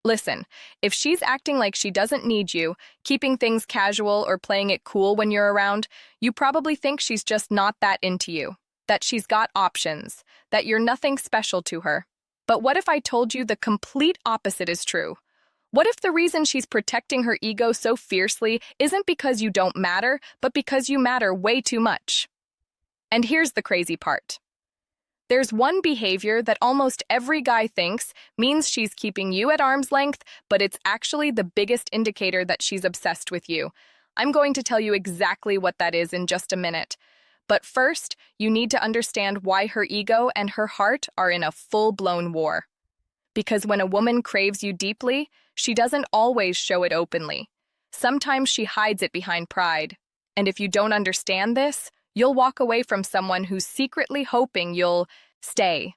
Listen, if she's acting like she doesn't need you, keeping things casual or playing it cool when you're around, you probably think she's just not that into you, that she's got options, that you're nothing special to her. But what if I told you the complete opposite is true? What if the reason she's protecting her ego so fiercely isn't because you don't matter, but because you matter way too much? And here's the crazy part. There's one behavior that almost every guy thinks means she's keeping you at arm's length, but it's actually the biggest indicator that she's obsessed with you. I'm going to tell you exactly what that is in just a minute. But first, you need to understand why her ego and her heart are in a full-blown war. Because when a woman craves you deeply, she doesn't always show it openly. Sometimes she hides it behind pride. And if you don't understand this, you'll walk away from someone who's secretly hoping you'll stay.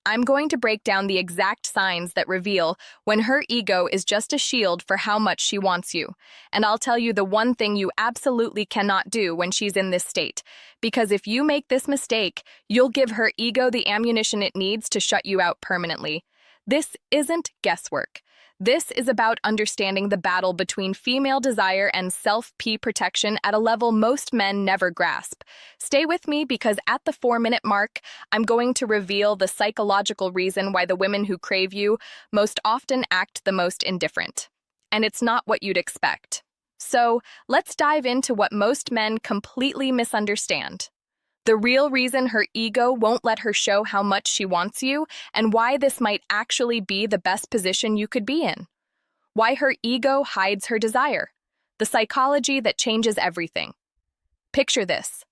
I'm going to break down the exact signs that reveal when her ego is just a shield for how much she wants you. And I'll tell you the one thing you absolutely cannot do when she's in this state. Because if you make this mistake, you'll give her ego the ammunition it needs to shut you out permanently. This isn't guesswork. This is about understanding the battle between female desire and self-P protection at a level most men never grasp. Stay with me because at the 4-minute mark, I'm going to reveal the psychological reason why the women who crave you most often act the most indifferent. And it's not what you'd expect. So, let's dive into what most men completely misunderstand. The real reason her ego won't let her show how much she wants you, and why this might actually be the best position you could be in. Why her ego hides her desire. The psychology that changes everything. Picture this.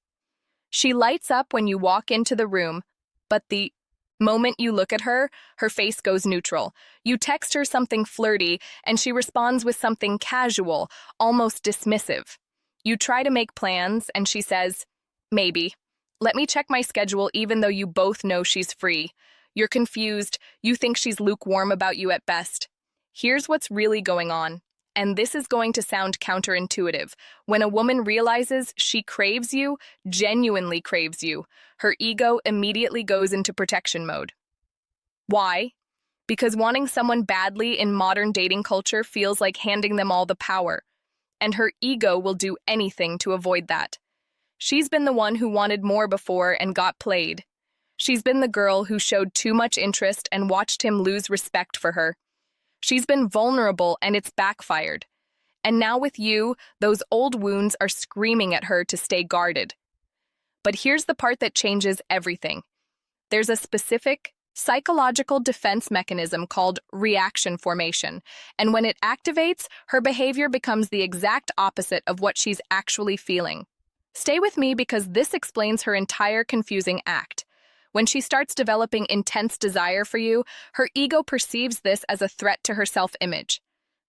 She lights up when you walk into the room, but the moment you look at her, her face goes neutral. You text her something flirty, and she responds with something casual, almost dismissive. You try to make plans, and she says, maybe. Let me check my schedule even though you both know she's free. You're confused. You think she's lukewarm about you at best. Here's what's really going on. And this is going to sound counterintuitive. When a woman realizes she craves you, genuinely craves you, her ego immediately goes into protection mode. Why? Because wanting someone badly in modern dating culture feels like handing them all the power. And her ego will do anything to avoid that. She's been the one who wanted more before and got played. She's been the girl who showed too much interest and watched him lose respect for her. She's been vulnerable and it's backfired. And now with you, those old wounds are screaming at her to stay guarded. But here's the part that changes everything. There's a specific psychological defense mechanism called reaction formation. And when it activates, her behavior becomes the exact opposite of what she's actually feeling. Stay with me because this explains her entire confusing act. When she starts developing intense desire for you, her ego perceives this as a threat to her self-image.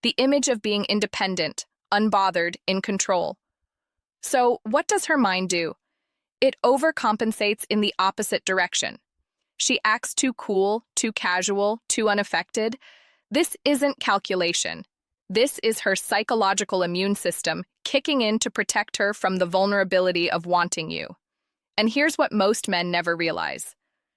The image of being independent, unbothered, in control. So, what does her mind do? It overcompensates in the opposite direction. She acts too cool, too casual, too unaffected. This isn't calculation. This is her psychological immune system kicking in to protect her from the vulnerability of wanting you. And here's what most men never realize.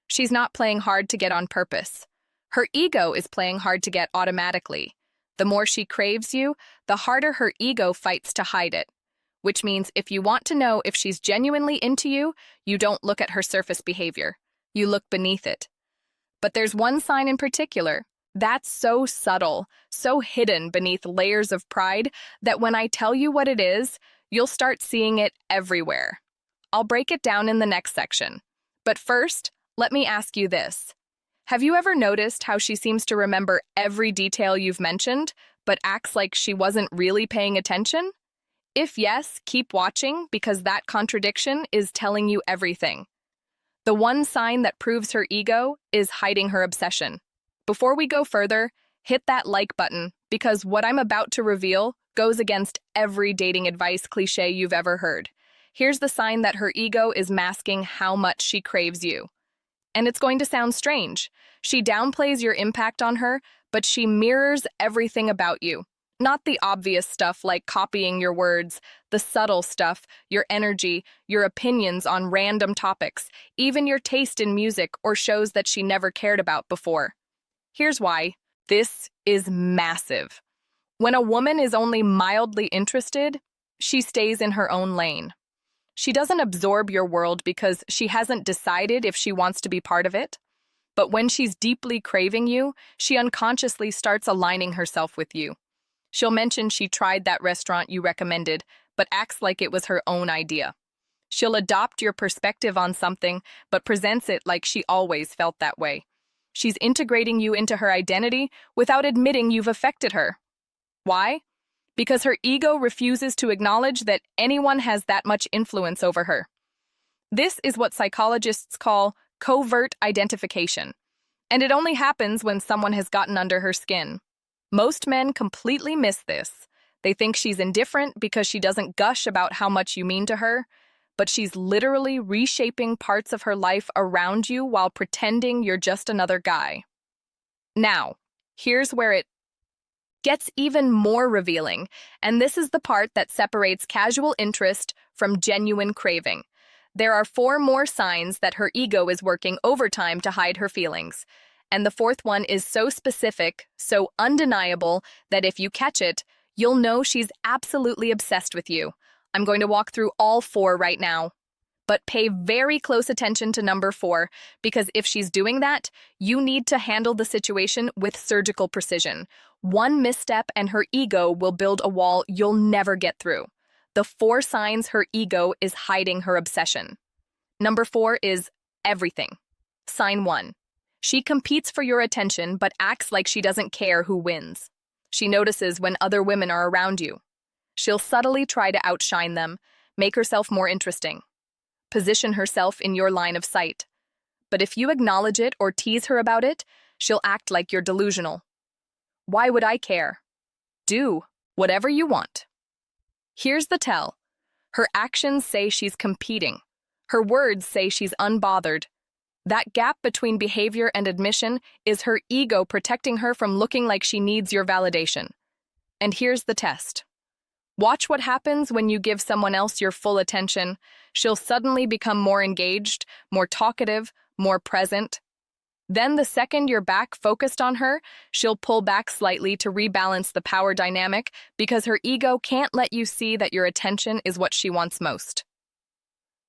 She's not playing hard to get on purpose. Her ego is playing hard to get automatically. The more she craves you, the harder her ego fights to hide it. Which means if you want to know if she's genuinely into you, you don't look at her surface behavior. You look beneath it. But there's one sign in particular that's so subtle, so hidden beneath layers of pride that when I tell you what it is, you'll start seeing it everywhere. I'll break it down in the next section. But first, let me ask you this. Have you ever noticed how she seems to remember every detail you've mentioned, but acts like she wasn't really paying attention? If yes, keep watching because that contradiction is telling you everything. The one sign that proves her ego is hiding her obsession. Before we go further, hit that like button because what I'm about to reveal goes against every dating advice cliche you've ever heard. Here's the sign that her ego is masking how much she craves you. And it's going to sound strange. She downplays your impact on her, but she mirrors everything about you. Not the obvious stuff like copying your words, the subtle stuff, your energy, your opinions on random topics, even your taste in music or shows that she never cared about before. Here's why. This is massive. When a woman is only mildly interested, she stays in her own lane. She doesn't absorb your world because she hasn't decided if she wants to be part of it. But when she's deeply craving you, she unconsciously starts aligning herself with you. She'll mention she tried that restaurant you recommended, but acts like it was her own idea. She'll adopt your perspective on something, but presents it like she always felt that way. She's integrating you into her identity without admitting you've affected her. Why? Because her ego refuses to acknowledge that anyone has that much influence over her. This is what psychologists call covert identification, and it only happens when someone has gotten under her skin. Most men completely miss this. They think she's indifferent because she doesn't gush about how much you mean to her, but she's literally reshaping parts of her life around you while pretending you're just another guy. Now, here's where it gets even more revealing, and this is the part that separates casual interest from genuine craving. There are 4 more signs that her ego is working overtime to hide her feelings. And the 4th one is so specific, so undeniable, that if you catch it, you'll know she's absolutely obsessed with you. I'm going to walk through all 4 right now. But pay very close attention to number 4, because if she's doing that, you need to handle the situation with surgical precision. One misstep and her ego will build a wall you'll never get through. The 4 signs her ego is hiding her obsession. Number 4 is everything. Sign 1. She competes for your attention but acts like she doesn't care who wins. She notices when other women are around you. She'll subtly try to outshine them, make herself more interesting, position herself in your line of sight. But if you acknowledge it or tease her about it, she'll act like you're delusional. Why would I care? Do whatever you want. Here's the tell. Her actions say she's competing. Her words say she's unbothered. That gap between behavior and admission is her ego protecting her from looking like she needs your validation. And here's the test. Watch what happens when you give someone else your full attention. She'll suddenly become more engaged, more talkative, more present. Then the second you're back focused on her, she'll pull back slightly to rebalance the power dynamic because her ego can't let you see that your attention is what she wants most.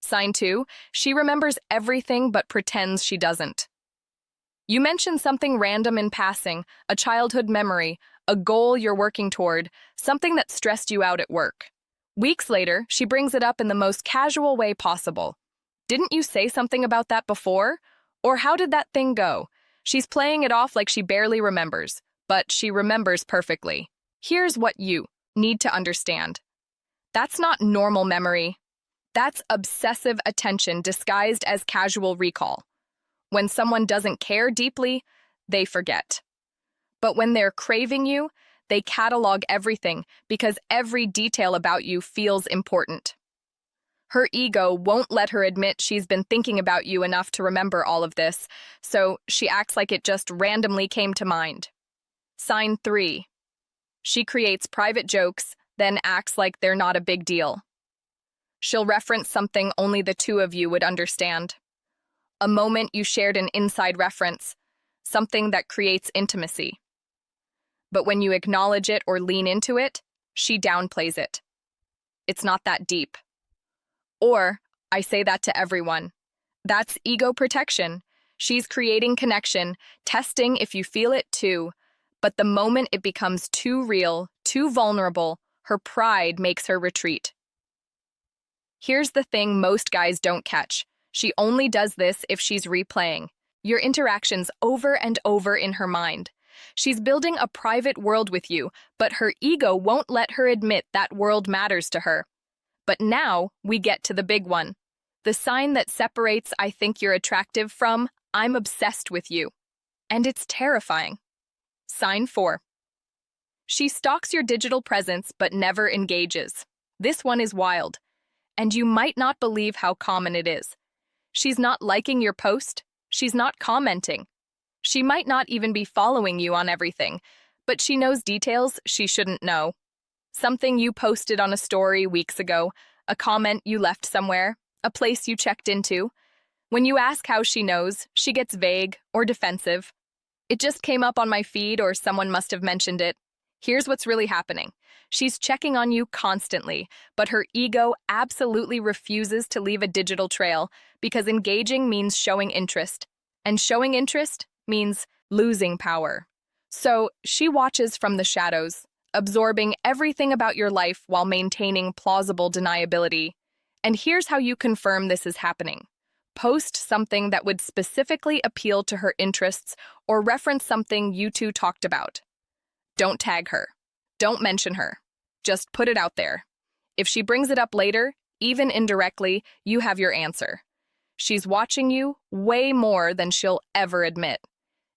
Sign 2, she remembers everything but pretends she doesn't. You mention something random in passing, a childhood memory, a goal you're working toward, something that stressed you out at work. Weeks later, she brings it up in the most casual way possible. Didn't you say something about that before? Or how did that thing go? She's playing it off like she barely remembers, but she remembers perfectly. Here's what you need to understand. That's not normal memory. That's obsessive attention disguised as casual recall. When someone doesn't care deeply, they forget. But when they're craving you, they catalog everything because every detail about you feels important. Her ego won't let her admit she's been thinking about you enough to remember all of this, so she acts like it just randomly came to mind. Sign 3. She creates private jokes, then acts like they're not a big deal. She'll reference something only the 2 of you would understand. A moment you shared an inside reference, something that creates intimacy. But when you acknowledge it or lean into it, she downplays it. It's not that deep. Or, I say that to everyone. That's ego protection. She's creating connection, testing if you feel it too. But the moment it becomes too real, too vulnerable, her pride makes her retreat. Here's the thing most guys don't catch. She only does this if she's replaying your interactions over and over in her mind. She's building a private world with you, but her ego won't let her admit that world matters to her. But now we get to the big one. The sign that separates I think you're attractive from I'm obsessed with you. And it's terrifying. Sign 4. She stalks your digital presence but never engages. This one is wild. And you might not believe how common it is. She's not liking your post. She's not commenting. She might not even be following you on everything, but she knows details she shouldn't know. Something you posted on a story weeks ago, a comment you left somewhere, a place you checked into. When you ask how she knows, she gets vague or defensive. It just came up on my feed or someone must have mentioned it. Here's what's really happening. She's checking on you constantly, but her ego absolutely refuses to leave a digital trail because engaging means showing interest, and showing interest means losing power. So she watches from the shadows, absorbing everything about your life while maintaining plausible deniability. And here's how you confirm this is happening. Post something that would specifically appeal to her interests or reference something you two talked about. Don't tag her. Don't mention her. Just put it out there. If she brings it up later, even indirectly, you have your answer. She's watching you way more than she'll ever admit.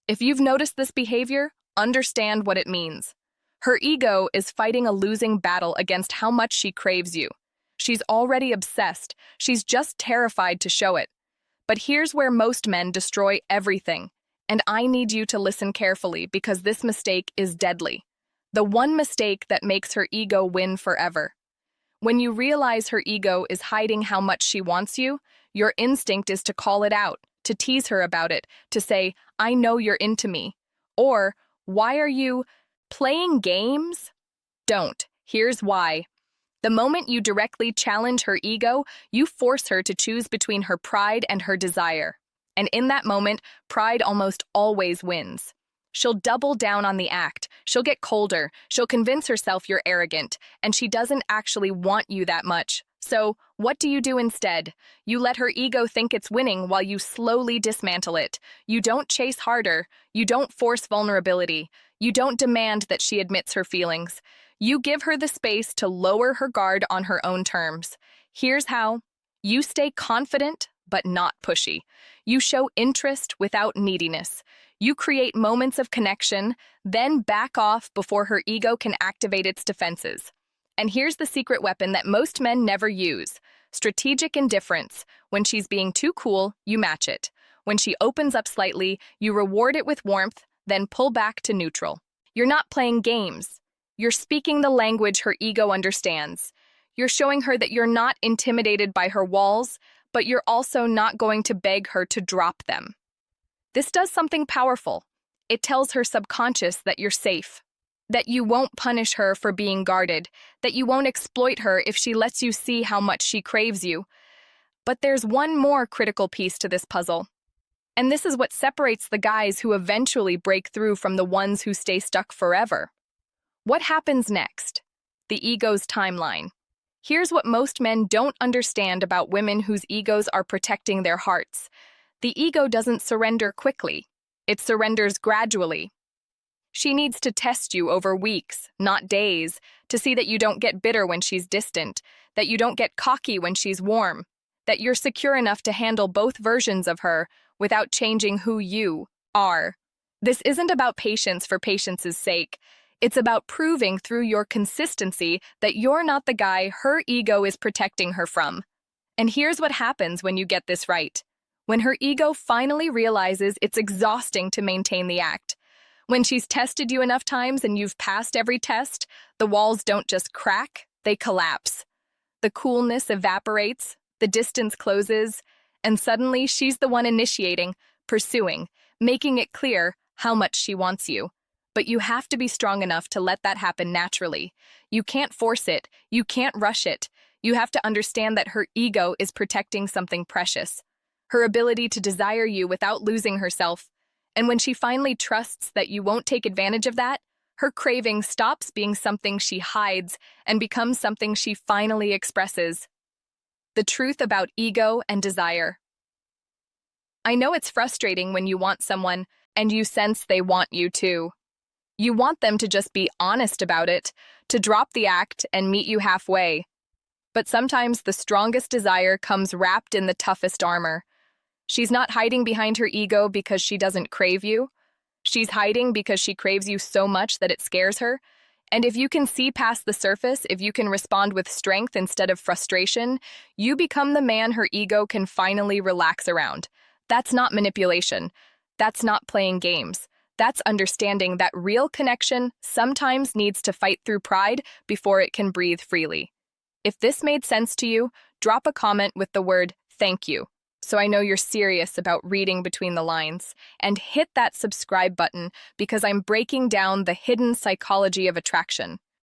If you've noticed this behavior, understand what it means. Her ego is fighting a losing battle against how much she craves you. She's already obsessed. She's just terrified to show it. But here's where most men destroy everything. And I need you to listen carefully because this mistake is deadly. The one mistake that makes her ego win forever. When you realize her ego is hiding how much she wants you, your instinct is to call it out, to tease her about it, to say, I know you're into me. Or, why are you playing games? Don't. Here's why. The moment you directly challenge her ego, you force her to choose between her pride and her desire. And in that moment, pride almost always wins. She'll double down on the act. She'll get colder. She'll convince herself you're arrogant, and she doesn't actually want you that much. So, what do you do instead? You let her ego think it's winning while you slowly dismantle it. You don't chase harder. You don't force vulnerability. You don't demand that she admits her feelings. You give her the space to lower her guard on her own terms. Here's how. You stay confident, but not pushy. You show interest without neediness. You create moments of connection, then back off before her ego can activate its defenses. And here's the secret weapon that most men never use. Strategic indifference. When she's being too cool, you match it. When she opens up slightly, you reward it with warmth, then pull back to neutral. You're not playing games. You're speaking the language her ego understands. You're showing her that you're not intimidated by her walls, but you're also not going to beg her to drop them. This does something powerful. It tells her subconscious that you're safe, that you won't punish her for being guarded, that you won't exploit her if she lets you see how much she craves you. But there's one more critical piece to this puzzle. And this is what separates the guys who eventually break through from the ones who stay stuck forever. What happens next? The ego's timeline. Here's what most men don't understand about women whose egos are protecting their hearts. The ego doesn't surrender quickly. It surrenders gradually. She needs to test you over weeks, not days, to see that you don't get bitter when she's distant, that you don't get cocky when she's warm, that you're secure enough to handle both versions of her without changing who you are. This isn't about patience for patience's sake. It's about proving through your consistency that you're not the guy her ego is protecting her from. And here's what happens when you get this right. When her ego finally realizes it's exhausting to maintain the act. When she's tested you enough times and you've passed every test, the walls don't just crack, they collapse. The coolness evaporates, the distance closes, and suddenly she's the one initiating, pursuing, making it clear how much she wants you. But you have to be strong enough to let that happen naturally. You can't force it. You can't rush it. You have to understand that her ego is protecting something precious. Her ability to desire you without losing herself. And when she finally trusts that you won't take advantage of that, her craving stops being something she hides and becomes something she finally expresses. The truth about ego and desire. I know it's frustrating when you want someone and you sense they want you too. You want them to just be honest about it, to drop the act and meet you halfway. But sometimes the strongest desire comes wrapped in the toughest armor. She's not hiding behind her ego because she doesn't crave you. She's hiding because she craves you so much that it scares her. And if you can see past the surface, if you can respond with strength instead of frustration, you become the man her ego can finally relax around. That's not manipulation. That's not playing games. That's understanding that real connection sometimes needs to fight through pride before it can breathe freely. If this made sense to you, drop a comment with the word "thank you." so I know you're serious about reading between the lines. And hit that subscribe button because I'm breaking down the hidden psychology of attraction.